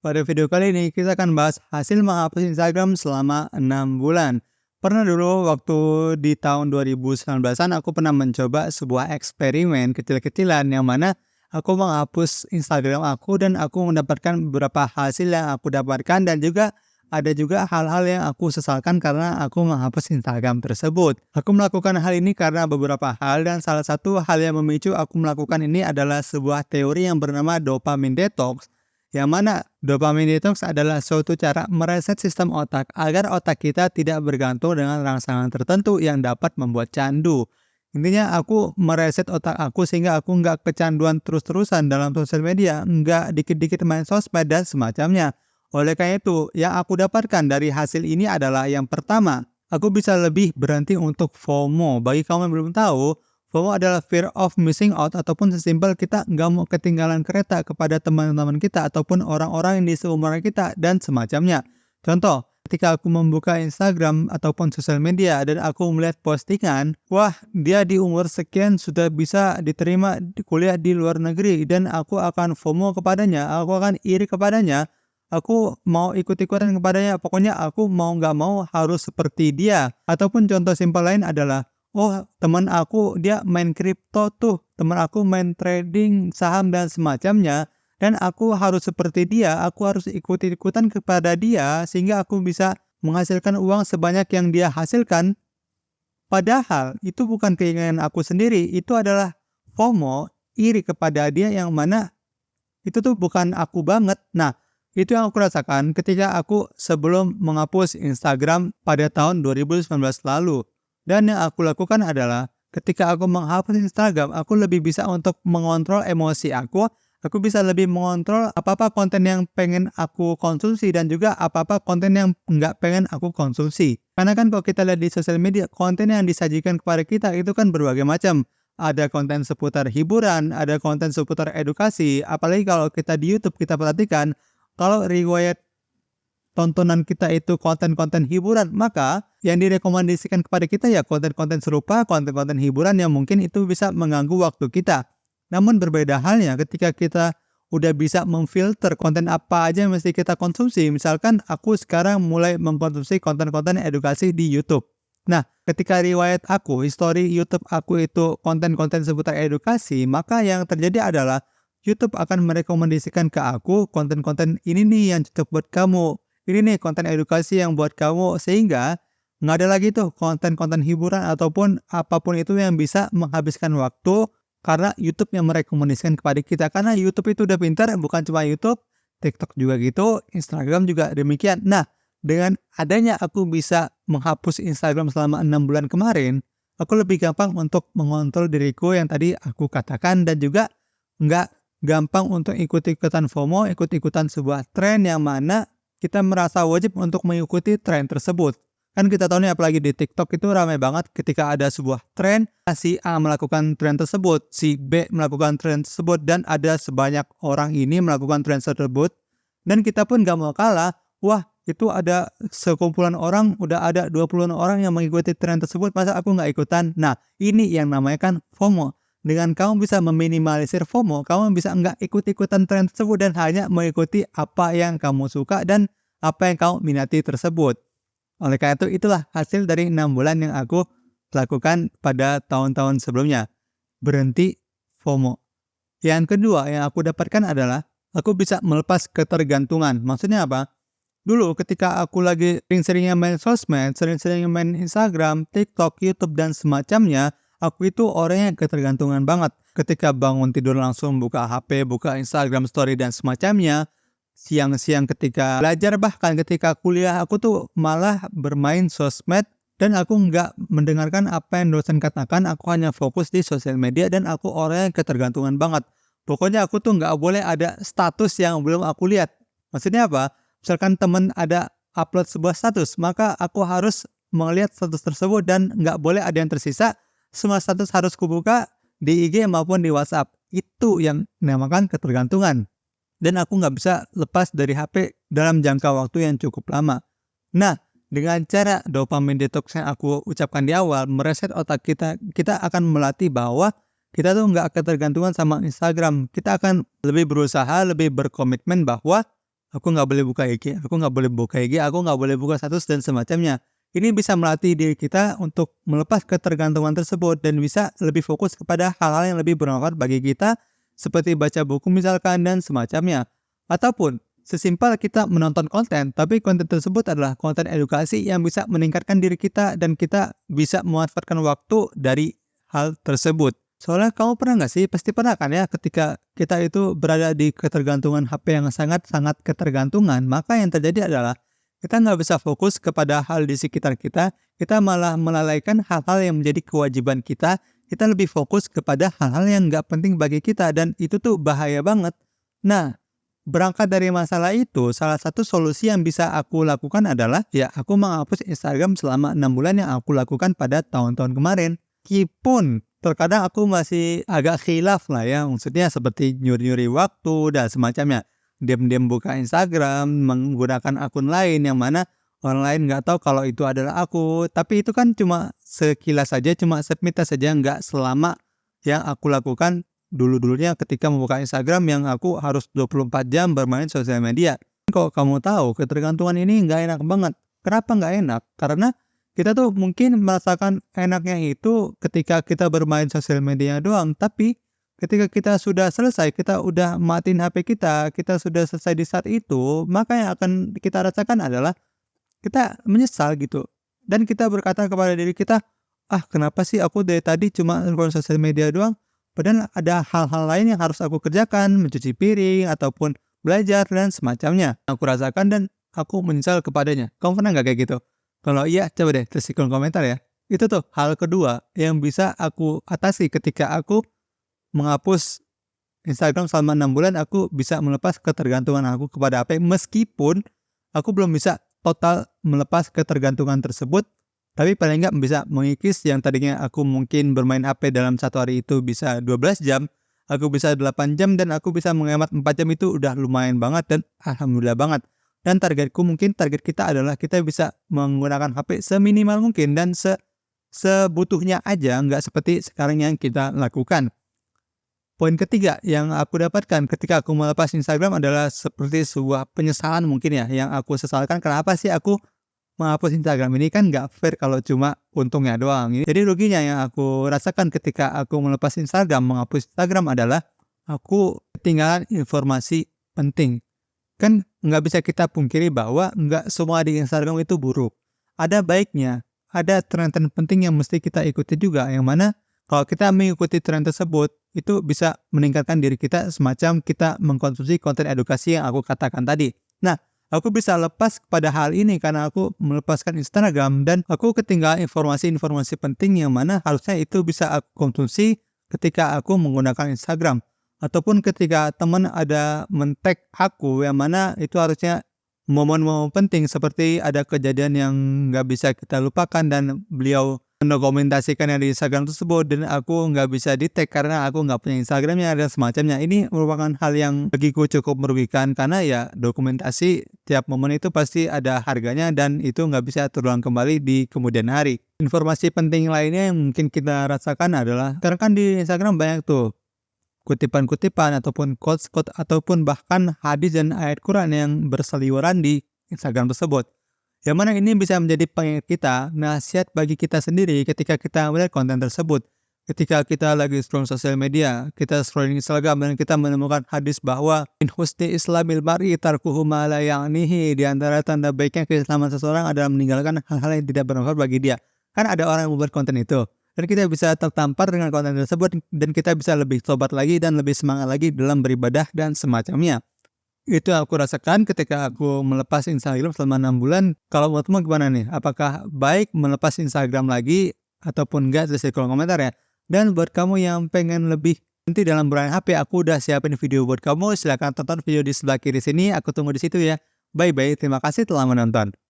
Pada video kali ini kita akan bahas hasil menghapus Instagram selama 6 bulan. Pernah dulu waktu di tahun 2019-an aku pernah mencoba sebuah eksperimen kecil-kecilan yang mana aku menghapus Instagram aku dan aku mendapatkan beberapa hasil yang aku dapatkan dan juga ada juga hal-hal yang aku sesalkan karena aku menghapus Instagram tersebut. Aku melakukan hal ini karena beberapa hal dan salah satu hal yang memicu aku melakukan ini adalah sebuah teori yang bernama dopamine detox, yang mana dopamine detox adalah suatu cara mereset sistem otak agar otak kita tidak bergantung dengan rangsangan tertentu yang dapat membuat candu. Intinya aku mereset otak aku sehingga aku nggak kecanduan terus-terusan dalam sosial media, nggak dikit-dikit main sosmed dan semacamnya. Oleh karena itu, yang aku dapatkan dari hasil ini adalah yang pertama, aku bisa lebih berhenti untuk FOMO. Bagi kamu yang belum tahu, FOMO adalah fear of missing out ataupun sesimpel kita nggak mau ketinggalan kereta kepada teman-teman kita ataupun orang-orang yang di seumuran kita dan semacamnya. Contoh, ketika aku membuka Instagram ataupun sosial media dan aku melihat postingan, wah dia di umur sekian sudah bisa diterima di kuliah di luar negeri dan aku akan FOMO kepadanya, aku akan iri kepadanya, aku mau ikut-ikutan kepadanya, pokoknya aku mau nggak mau harus seperti dia. Ataupun contoh simpel lain adalah, oh, teman aku dia main kripto tuh, teman aku main trading saham dan semacamnya, dan aku harus seperti dia, aku harus ikut-ikutan kepada dia sehingga aku bisa menghasilkan uang sebanyak yang dia hasilkan. Padahal itu bukan keinginan aku sendiri, itu adalah FOMO, iri kepada dia yang mana itu tuh bukan aku banget. Nah, itu yang aku rasakan ketika aku sebelum menghapus Instagram pada tahun 2019 lalu. Dan yang aku lakukan adalah ketika aku menghapus Instagram, aku lebih bisa untuk mengontrol emosi aku bisa lebih mengontrol apa-apa konten yang pengen aku konsumsi dan juga apa-apa konten yang nggak pengen aku konsumsi. Karena kan kalau kita lihat di sosial media, konten yang disajikan kepada kita itu kan berbagai macam. Ada konten seputar hiburan, ada konten seputar edukasi, apalagi kalau kita di YouTube kita perhatikan, kalau riwayat tontonan kita itu konten-konten hiburan, maka yang direkomendasikan kepada kita ya konten-konten serupa, konten-konten hiburan yang mungkin itu bisa mengganggu waktu kita. Namun berbeda halnya ketika kita udah bisa memfilter konten apa aja yang mesti kita konsumsi. Misalkan aku sekarang mulai mengkonsumsi konten-konten edukasi di YouTube. Nah, ketika riwayat aku, history YouTube aku itu konten-konten seputar edukasi, maka yang terjadi adalah YouTube akan merekomendasikan ke aku konten-konten ini nih yang cocok buat kamu. Ini nih konten edukasi yang buat kamu, sehingga nggak ada lagi tuh konten-konten hiburan ataupun apapun itu yang bisa menghabiskan waktu karena YouTube yang merekomendasikan kepada kita. Karena YouTube itu udah pintar, bukan cuma YouTube, TikTok juga gitu, Instagram juga demikian. Nah, dengan adanya aku bisa menghapus Instagram selama 6 bulan kemarin, aku lebih gampang untuk mengontrol diriku yang tadi aku katakan dan juga nggak gampang untuk ikut-ikutan FOMO, ikut-ikutan sebuah tren yang mana kita merasa wajib untuk mengikuti tren tersebut. Kan kita tahu nih apalagi di TikTok itu ramai banget ketika ada sebuah tren, si A melakukan tren tersebut, si B melakukan tren tersebut, dan ada sebanyak orang ini melakukan tren tersebut, dan kita pun gak mau kalah. Wah, itu ada sekumpulan orang, udah ada 20 orang yang mengikuti tren tersebut, masa aku gak ikutan? Nah, ini yang namanya kan FOMO. Dengan kamu bisa meminimalisir FOMO, kamu bisa nggak ikut-ikutan tren tersebut dan hanya mengikuti apa yang kamu suka dan apa yang kamu minati tersebut. Oleh karena itu, itulah hasil dari 6 bulan yang aku lakukan pada tahun-tahun sebelumnya. Berhenti FOMO. Yang kedua yang aku dapatkan adalah aku bisa melepas ketergantungan. Maksudnya apa? Dulu ketika aku lagi sering-seringnya main sosmed, sering-seringnya main Instagram, TikTok, YouTube, dan semacamnya, aku itu orang yang ketergantungan banget. Ketika bangun tidur langsung buka HP, buka Instagram Story, dan semacamnya. Siang-siang ketika belajar, bahkan ketika kuliah, aku tuh malah bermain sosmed dan aku nggak mendengarkan apa yang dosen katakan. Aku hanya fokus di sosial media dan aku orang yang ketergantungan banget. Pokoknya aku tuh nggak boleh ada status yang belum aku lihat. Maksudnya apa? Misalkan temen ada upload sebuah status, maka aku harus melihat status tersebut dan nggak boleh ada yang tersisa. Semua status harus kubuka di IG maupun di WhatsApp. Itu yang dinamakan ketergantungan. Dan aku nggak bisa lepas dari HP dalam jangka waktu yang cukup lama. Nah, dengan cara dopamine detox yang aku ucapkan di awal, mereset otak kita, kita akan melatih bahwa kita tuh nggak ketergantungan sama Instagram. Kita akan lebih berusaha, lebih berkomitmen bahwa aku nggak boleh buka IG, aku nggak boleh buka status dan semacamnya. Ini bisa melatih diri kita untuk melepas ketergantungan tersebut dan bisa lebih fokus kepada hal-hal yang lebih bermanfaat bagi kita, seperti baca buku misalkan dan semacamnya. Ataupun sesimpel kita menonton konten, tapi konten tersebut adalah konten edukasi yang bisa meningkatkan diri kita dan kita bisa memanfaatkan waktu dari hal tersebut. Soalnya kamu pernah nggak sih? Pasti pernah kan ya, ketika kita itu berada di ketergantungan HP yang sangat-sangat ketergantungan, maka yang terjadi adalah kita nggak bisa fokus kepada hal di sekitar kita malah melalaikan hal-hal yang menjadi kewajiban kita lebih fokus kepada hal-hal yang nggak penting bagi kita dan itu tuh bahaya banget. Nah, berangkat dari masalah itu, salah satu solusi yang bisa aku lakukan adalah ya aku menghapus Instagram selama 6 bulan yang aku lakukan pada tahun-tahun kemarin. Meskipun terkadang aku masih agak khilaf lah ya, maksudnya seperti nyuri-nyuri waktu dan semacamnya. Diam-diam buka Instagram, menggunakan akun lain yang mana orang lain nggak tahu kalau itu adalah aku. Tapi itu kan cuma sekilas saja, cuma sepintas saja, nggak selama yang aku lakukan dulu-dulunya ketika membuka Instagram yang aku harus 24 jam bermain sosial media. Kalau kamu tahu, ketergantungan ini nggak enak banget. Kenapa nggak enak? Karena kita tuh mungkin merasakan enaknya itu ketika kita bermain sosial media doang, tapi ketika kita sudah selesai, kita udah matiin HP kita sudah selesai di saat itu, maka yang akan kita rasakan adalah kita menyesal gitu. Dan kita berkata kepada diri kita, "Ah, kenapa sih aku dari tadi cuma scroll sosial media doang? Padahal ada hal-hal lain yang harus aku kerjakan, mencuci piring ataupun belajar dan semacamnya." Aku rasakan dan aku menyesal kepadanya. Kamu pernah nggak kayak gitu? Kalau iya, coba deh tulis di kolom komentar ya. Itu tuh hal kedua yang bisa aku atasi ketika aku menghapus Instagram selama 6 bulan. Aku bisa melepas ketergantungan aku kepada HP meskipun aku belum bisa total melepas ketergantungan tersebut, tapi paling nggak bisa mengikis yang tadinya aku mungkin bermain HP dalam satu hari itu bisa 12 jam, aku bisa 8 jam dan aku bisa menghemat 4 jam itu udah lumayan banget dan alhamdulillah banget. Dan target kita adalah kita bisa menggunakan HP seminimal mungkin dan sebutuhnya aja, nggak seperti sekarang yang kita lakukan. Poin ketiga yang aku dapatkan ketika aku melepas Instagram adalah seperti sebuah penyesalan mungkin ya, yang aku sesalkan kenapa sih aku menghapus Instagram ini, kan nggak fair kalau cuma untungnya doang. Jadi ruginya yang aku rasakan ketika aku melepas Instagram, menghapus Instagram adalah aku ketinggalan informasi penting. Kan nggak bisa kita pungkiri bahwa nggak semua di Instagram itu buruk. Ada baiknya, ada tren-tren penting yang mesti kita ikuti juga, yang mana kalau kita mengikuti tren tersebut, itu bisa meningkatkan diri kita semacam kita mengkonsumsi konten edukasi yang aku katakan tadi. Nah, aku bisa lepas kepada hal ini karena aku melepaskan Instagram dan aku ketinggalan informasi-informasi penting yang mana harusnya itu bisa aku konsumsi ketika aku menggunakan Instagram. Ataupun ketika teman ada men-tag aku yang mana itu harusnya momen-momen penting seperti ada kejadian yang nggak bisa kita lupakan dan beliau mendokumentasikannya di Instagram tersebut dan aku nggak bisa di-tag karena aku nggak punya Instagramnya dan semacamnya. Ini merupakan hal yang bagiku cukup merugikan karena ya dokumentasi tiap momen itu pasti ada harganya dan itu nggak bisa terulang kembali di kemudian hari. Informasi penting lainnya yang mungkin kita rasakan adalah sekarang kan di Instagram banyak tuh kutipan-kutipan ataupun quotes-quotes ataupun bahkan hadis dan ayat Quran yang berseliweran di Instagram tersebut. Yang mana ini bisa menjadi pengingat kita, nasihat bagi kita sendiri ketika kita melihat konten tersebut. Ketika kita lagi scroll sosial media, kita scrolling Instagram dan kita menemukan hadis bahwa min husni islamil mar'i tarkuhu ma la ya'nihi, di antara tanda baiknya keislaman seseorang adalah meninggalkan hal-hal yang tidak bermanfaat bagi dia. Kan ada orang yang membuat konten itu. Dan kita bisa tertampar dengan konten tersebut dan kita bisa lebih tobat lagi dan lebih semangat lagi dalam beribadah dan semacamnya. Itu aku rasakan ketika aku melepas Instagram selama 6 bulan. Kalau menurutmu gimana nih? Apakah baik melepas Instagram lagi ataupun enggak? Tulis di kolom komentar ya. Dan buat kamu yang pengen lebih nanti dalam bermain HP, aku udah siapin video buat kamu. Silahkan tonton video di sebelah kiri sini. Aku tunggu di situ ya. Bye-bye. Terima kasih telah menonton.